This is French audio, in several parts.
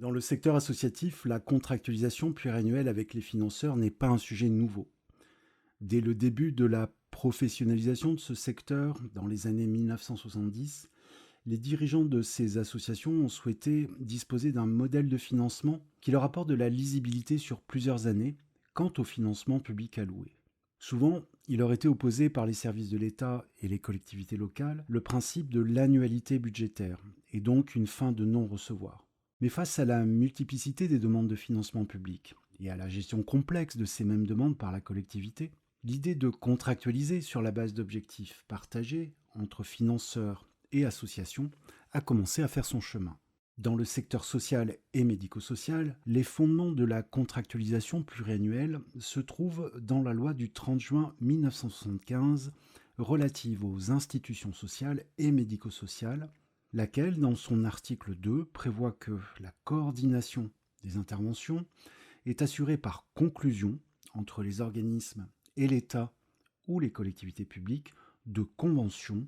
Dans le secteur associatif, la contractualisation pluriannuelle avec les financeurs n'est pas un sujet nouveau. Dès le début de la professionnalisation de ce secteur, dans les années 1970, les dirigeants de ces associations ont souhaité disposer d'un modèle de financement qui leur apporte de la lisibilité sur plusieurs années quant au financement public alloué. Souvent, il leur était opposé par les services de l'État et les collectivités locales le principe de l'annualité budgétaire et donc une fin de non-recevoir. Mais face à la multiplicité des demandes de financement public et à la gestion complexe de ces mêmes demandes par la collectivité, l'idée de contractualiser sur la base d'objectifs partagés entre financeurs et associations a commencé à faire son chemin. Dans le secteur social et médico-social, les fondements de la contractualisation pluriannuelle se trouvent dans la loi du 30 juin 1975 relative aux institutions sociales et médico-sociales, laquelle, dans son article 2, prévoit que la coordination des interventions est assurée par conclusion entre les organismes et l'État ou les collectivités publiques de conventions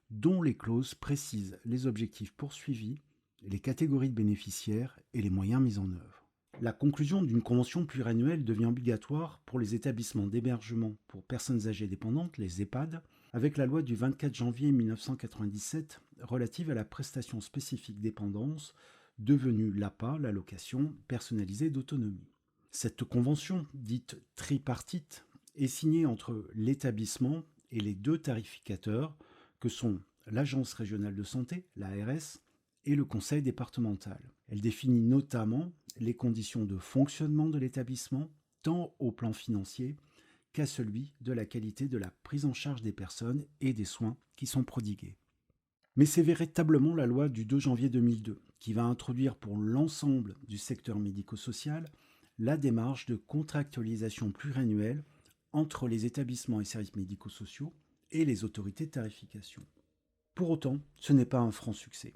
dont les clauses précisent les objectifs poursuivis, les catégories de bénéficiaires et les moyens mis en œuvre. La conclusion d'une convention pluriannuelle devient obligatoire pour les établissements d'hébergement pour personnes âgées dépendantes, les EHPAD, avec la loi du 24 janvier 1997 relative à la prestation spécifique dépendance, devenue l'APA, l'allocation personnalisée d'autonomie. Cette convention, dite tripartite, est signée entre l'établissement et les deux tarificateurs que sont l'Agence régionale de santé, l'ARS, et le conseil départemental. Elle définit notamment les conditions de fonctionnement de l'établissement, tant au plan financier qu'à celui de la qualité de la prise en charge des personnes et des soins qui sont prodigués. Mais c'est véritablement la loi du 2 janvier 2002 qui va introduire pour l'ensemble du secteur médico-social la démarche de contractualisation pluriannuelle entre les établissements et services médico-sociaux et les autorités de tarification. Pour autant, ce n'est pas un franc succès.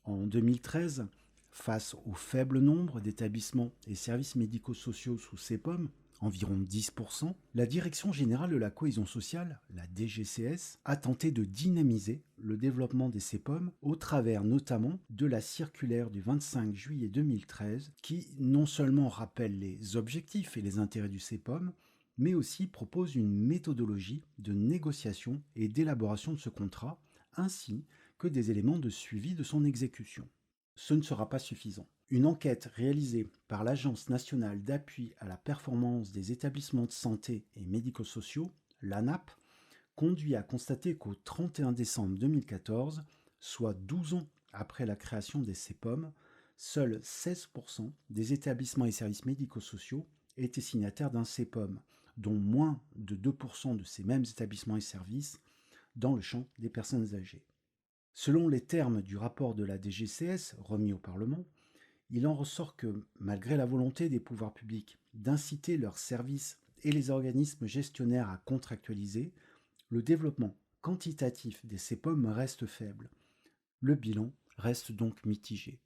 En 2013, face au faible nombre d'établissements et services médico-sociaux sous CEPOM, environ 10%, la Direction générale de la cohésion sociale, la DGCS, a tenté de dynamiser le développement des CEPOM au travers notamment de la circulaire du 25 juillet 2013 qui non seulement rappelle les objectifs et les intérêts du CEPOM, mais aussi propose une méthodologie de négociation et d'élaboration de ce contrat, ainsi que des éléments de suivi de son exécution. Ce ne sera pas suffisant. Une enquête réalisée par l'Agence nationale d'appui à la performance des établissements de santé et médico-sociaux, l'ANAP, conduit à constater qu'au 31 décembre 2014, soit 12 ans après la création des CEPOM, seuls 16% des établissements et services médico-sociaux étaient signataires d'un CEPOM, dont moins de 2% de ces mêmes établissements et services dans le champ des personnes âgées. Selon les termes du rapport de la DGCS remis au Parlement, il en ressort que, malgré la volonté des pouvoirs publics d'inciter leurs services et les organismes gestionnaires à contractualiser, le développement quantitatif des CEPOM reste faible. Le bilan reste donc mitigé.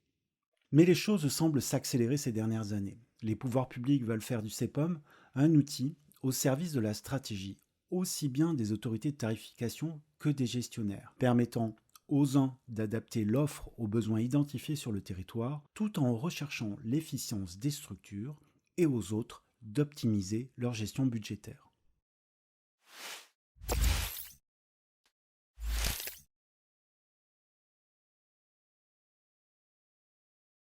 Mais les choses semblent s'accélérer ces dernières années. Les pouvoirs publics veulent faire du CEPOM un outil au service de la stratégie, aussi bien des autorités de tarification que des gestionnaires, permettant aux uns d'adapter l'offre aux besoins identifiés sur le territoire, tout en recherchant l'efficience des structures, et aux autres d'optimiser leur gestion budgétaire.